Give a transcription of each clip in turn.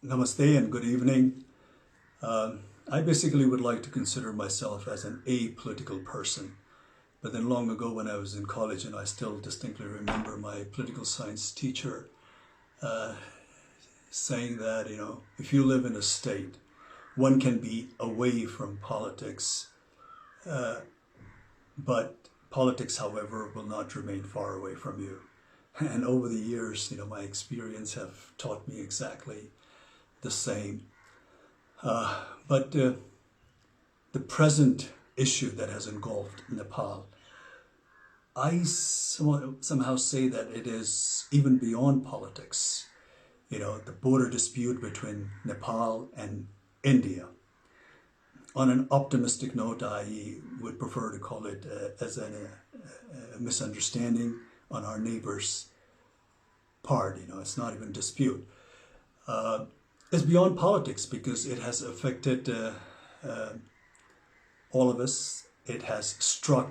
Namaste and good evening. I basically would like to consider myself as an apolitical person. But then long ago when I was in college, and I still distinctly remember my political science teacher saying that, if you live in a state, one can be away from politics, but politics, however, will not remain far away from you. And over the years, my experience have taught me exactly the same. But the present issue that has engulfed Nepal, I somehow say that it is even beyond politics. The border dispute between Nepal and India. On an optimistic note, I would prefer to call it as a misunderstanding on our neighbor's part. It's not even dispute. It's beyond politics because it has affected all of us. It has struck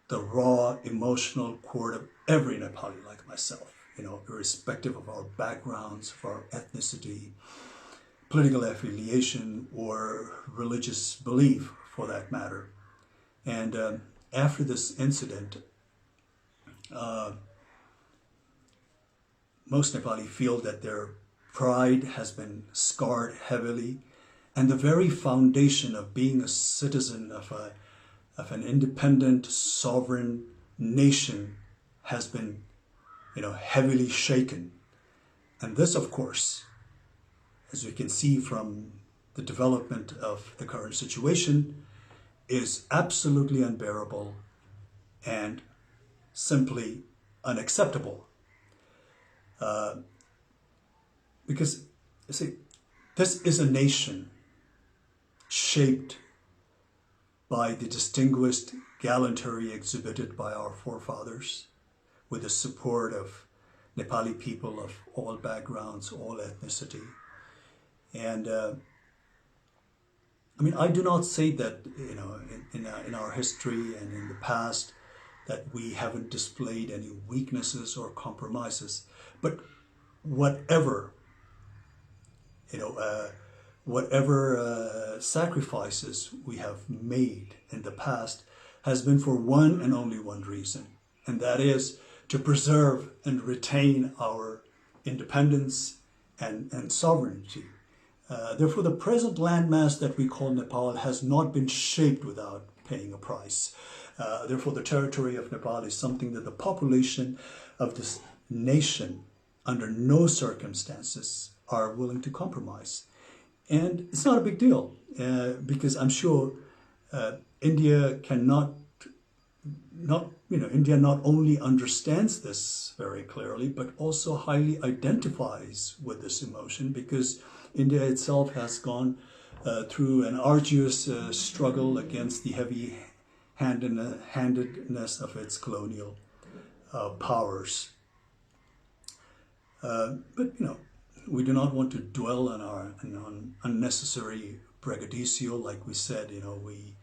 the raw emotional chord of every Nepali like myself, irrespective of our backgrounds, of our ethnicity, political affiliation, or religious belief for that matter. And after this incident, most Nepali feel that their pride has been scarred heavily, and the very foundation of being a citizen of an independent, sovereign nation has been, heavily shaken. And this, of course, as we can see from the development of the current situation, is absolutely unbearable and simply unacceptable. Because, you see, this is a nation shaped by the distinguished gallantry exhibited by our forefathers, with the support of Nepali people of all backgrounds, all ethnicity. And I do not say that, in our history and in the past, that we haven't displayed any weaknesses or compromises. But whatever sacrifices we have made in the past has been for one and only one reason, and that is to preserve and retain our independence and sovereignty. Therefore, the present landmass that we call Nepal has not been shaped without paying a price. Therefore, the territory of Nepal is something that the population of this nation, under no circumstances, are willing to compromise. And it's not a big deal because I'm sure India India not only understands this very clearly, but also highly identifies with this emotion, because India itself has gone through an arduous struggle against the heavy-handedness of its colonial powers. But we do not want to dwell on unnecessary braggadocio. Like we said, we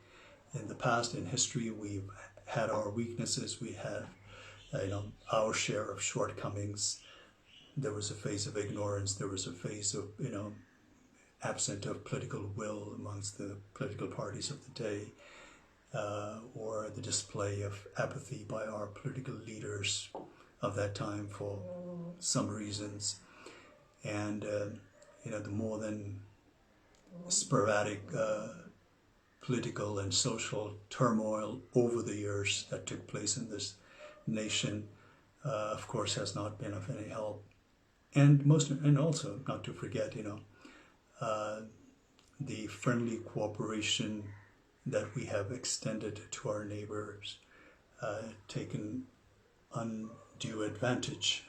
in the past, in history, we've had our weaknesses. We had, our share of shortcomings. There was a phase of ignorance. There was a phase of, absent of political will amongst the political parties of the day, or the display of apathy by our political leaders of that time for some reasons. And, the more than sporadic political and social turmoil over the years that took place in this nation, of course, has not been of any help. And also, not to forget, the friendly cooperation that we have extended to our neighbors, taken undue advantage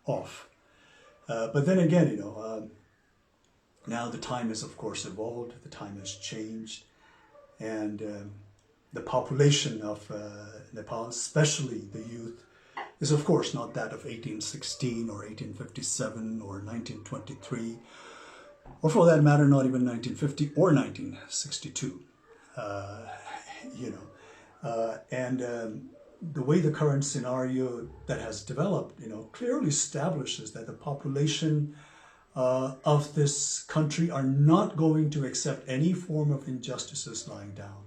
of. But then again, now the time has, of course, evolved, the time has changed, and the population of Nepal, especially the youth, is, of course, not that of 1816 or 1857 or 1923, or for that matter, not even 1950 or 1962. The way the current scenario that has developed, clearly establishes that the population of this country are not going to accept any form of injustices lying down.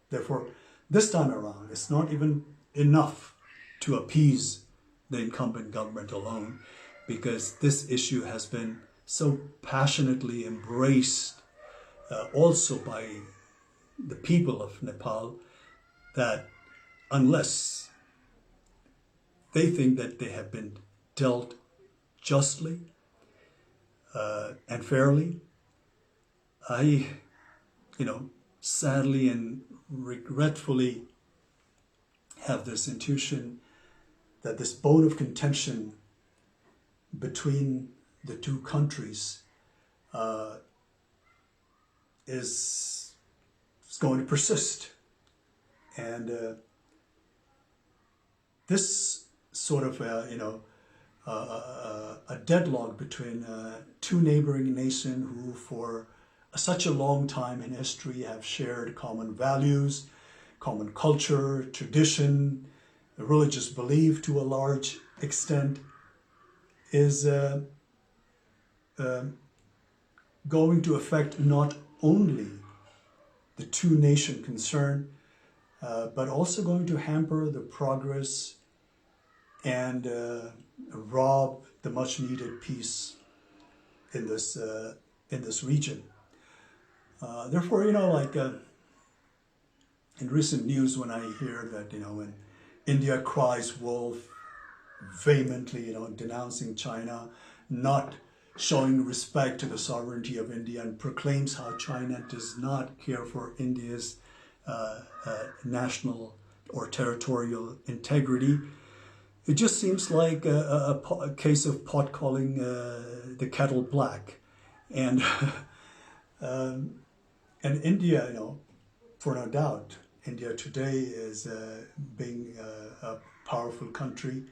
Therefore, this time around, it's not even enough to appease the incumbent government alone, because this issue has been so passionately embraced also by the people of Nepal, that unless they think that they have been dealt justly and fairly, I, sadly and regretfully have this intuition that this bone of contention between the two countries is going to persist. And this sort of, a deadlock between two neighboring nations who for such a long time in history have shared common values, common culture, tradition, religious belief to a large extent, is going to affect not only the two nations concerned, but also going to hamper the progress and rob the much needed peace in this region. Therefore, in recent news, when I hear that, when India cries wolf, vehemently, denouncing China, not showing respect to the sovereignty of India, and proclaims how China does not care for India's national or territorial integrity, it just seems like a case of pot calling the kettle black. And and India, for no doubt, India today is being a powerful country,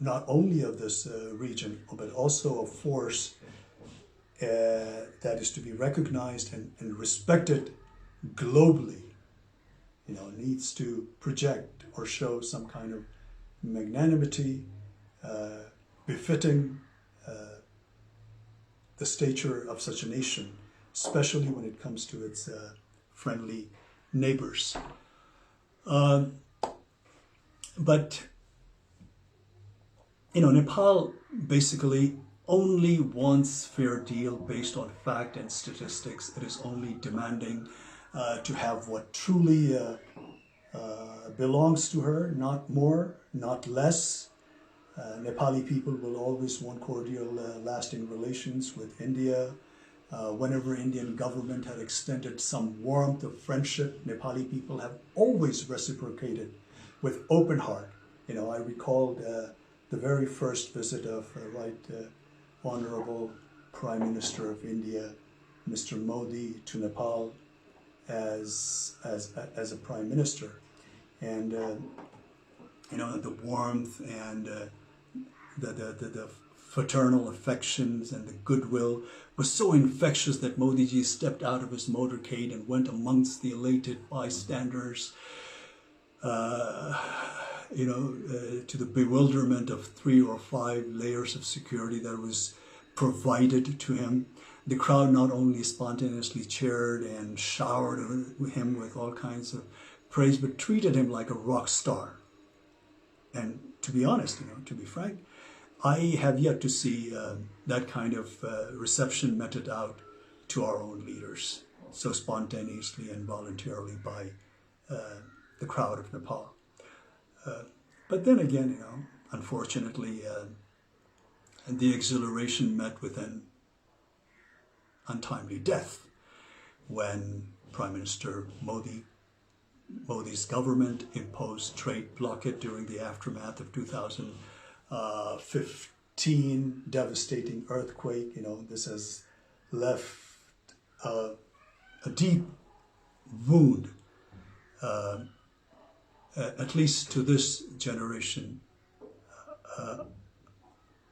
not only of this region, but also a force that is to be recognized and respected globally. Needs to project or show some kind of magnanimity befitting the stature of such a nation, especially when it comes to its friendly neighbors. But Nepal basically only wants fair deal based on fact and statistics. It is only demanding to have what truly belongs to her, not more, not less. Nepali people will always want cordial, lasting relations with India. Whenever Indian government had extended some warmth of friendship, Nepali people have always reciprocated with open heart. I recalled the very first visit of Honorable Prime Minister of India, Mr. Modi, to Nepal as a Prime Minister. And the warmth and the fraternal affections and the goodwill was so infectious that Modi ji stepped out of his motorcade and went amongst the elated bystanders, to the bewilderment of 3 or 5 layers of security that was provided to him. The crowd not only spontaneously cheered and showered him with all kinds of praise, but treated him like a rock star. And to be honest, to be frank, I have yet to see that kind of reception meted out to our own leaders so spontaneously and voluntarily by the crowd of Nepal. But then again, unfortunately, the exhilaration met with an untimely death when Prime Minister Modi's government imposed trade blockade during the aftermath of 2015 devastating earthquake. This has left a deep wound, at least to this generation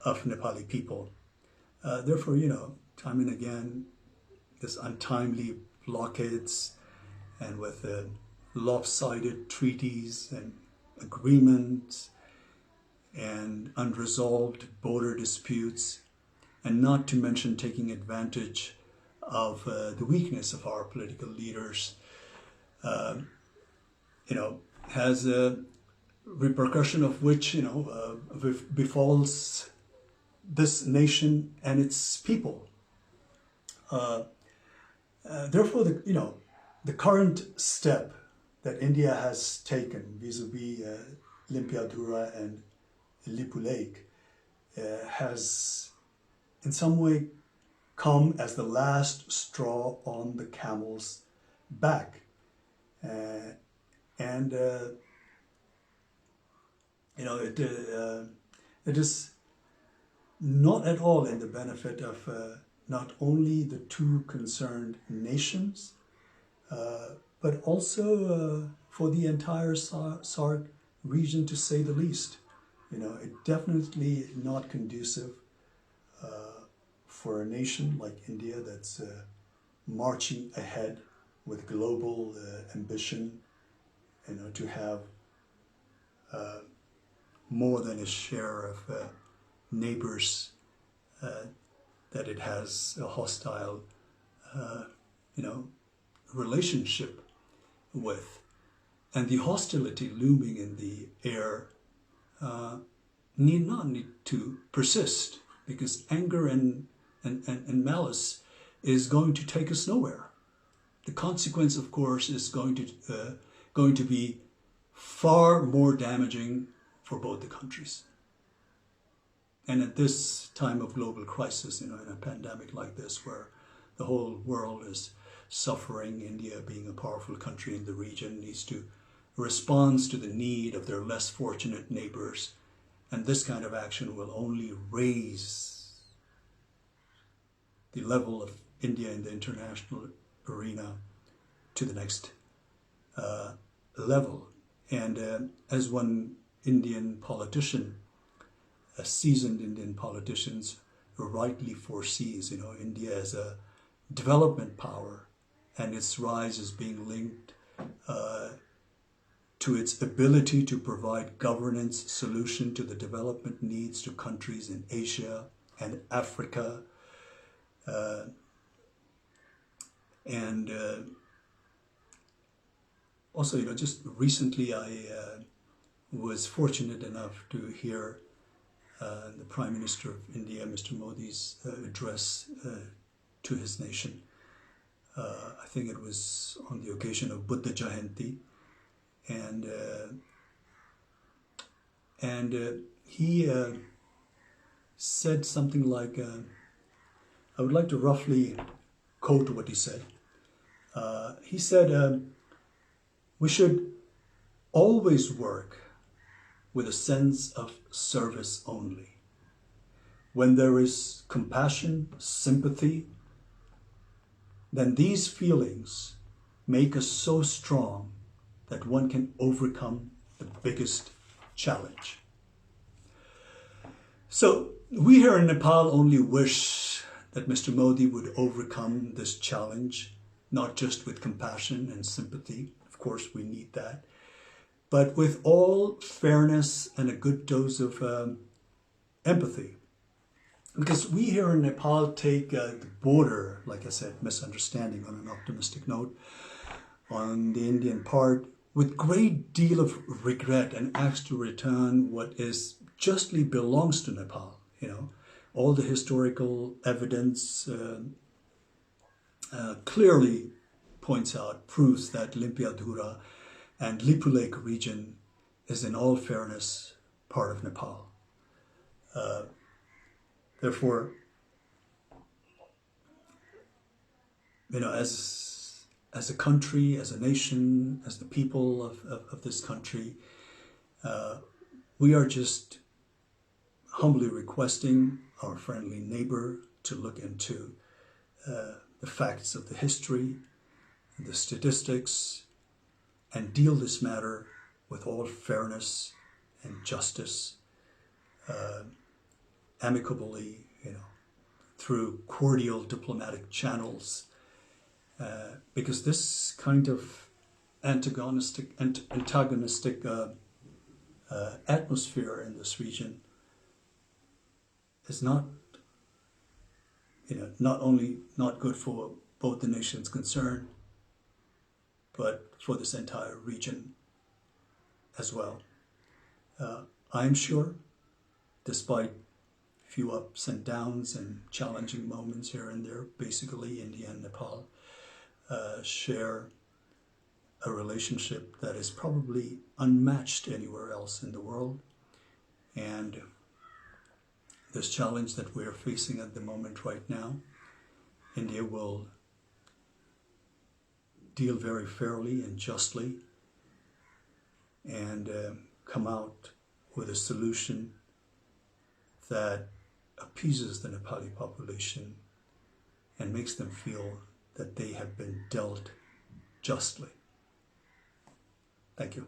of Nepali people. Therefore, time and again, this untimely blockades and with lopsided treaties and agreements and unresolved border disputes and not to mention taking advantage of the weakness of our political leaders, has a repercussion of which, befalls this nation and its people. Therefore, the current step that India has taken vis-a-vis Limpiadhura and Lipu Lake has in some way come as the last straw on the camel's back. It is not at all in the benefit of not only the two concerned nations, but also for the entire SAARC region, to say the least. It definitely not conducive for a nation like India that's marching ahead with global ambition, to have more than a share of neighbors that it has a hostile, relationship with. And the hostility looming in the air need not to persist, because anger and malice is going to take us nowhere. The consequence, of course, is going to be far more damaging for both the countries. And at this time of global crisis, in a pandemic like this, where the whole world is suffering, India, being a powerful country in the region, needs to respond to the need of their less fortunate neighbors. And this kind of action will only raise the level of India in the international arena to the next level. And as one Indian politician, a seasoned Indian politician, rightly foresees, India as a development power, and its rise is being linked to its ability to provide governance solution to the development needs to countries in Asia and Africa. Also, just recently I was fortunate enough to hear the Prime Minister of India, Mr. Modi's address to his nation. I think it was on the occasion of Buddha Jayanti, and he said something like, I would like to roughly quote what he said. He said, we should always work with a sense of service only. When there is compassion, sympathy, then these feelings make us so strong that one can overcome the biggest challenge. So we here in Nepal only wish that Mr. Modi would overcome this challenge, not just with compassion and sympathy. Of course, we need that, but with all fairness and a good dose of empathy. Because we here in Nepal take the border, like I said, misunderstanding on an optimistic note, on the Indian part, with great deal of regret, and ask to return what is justly belongs to Nepal. All the historical evidence clearly points out, proves that Limpiadhura and Lipu Lake region is in all fairness part of Nepal. Therefore, as a country, as a nation, as the people of this country, we are just humbly requesting our friendly neighbor to look into the facts of the history, the statistics, and deal this matter with all fairness and justice, amicably, through cordial diplomatic channels, because this kind of antagonistic atmosphere in this region is not not only not good for both the nations concerned, but for this entire region as well. I'm sure, despite few ups and downs and challenging moments here and there, basically India and Nepal share a relationship that is probably unmatched anywhere else in the world. And this challenge that we're facing at the moment right now, India will deal very fairly and justly and come out with a solution that appeases the Nepali population and makes them feel that they have been dealt justly. Thank you.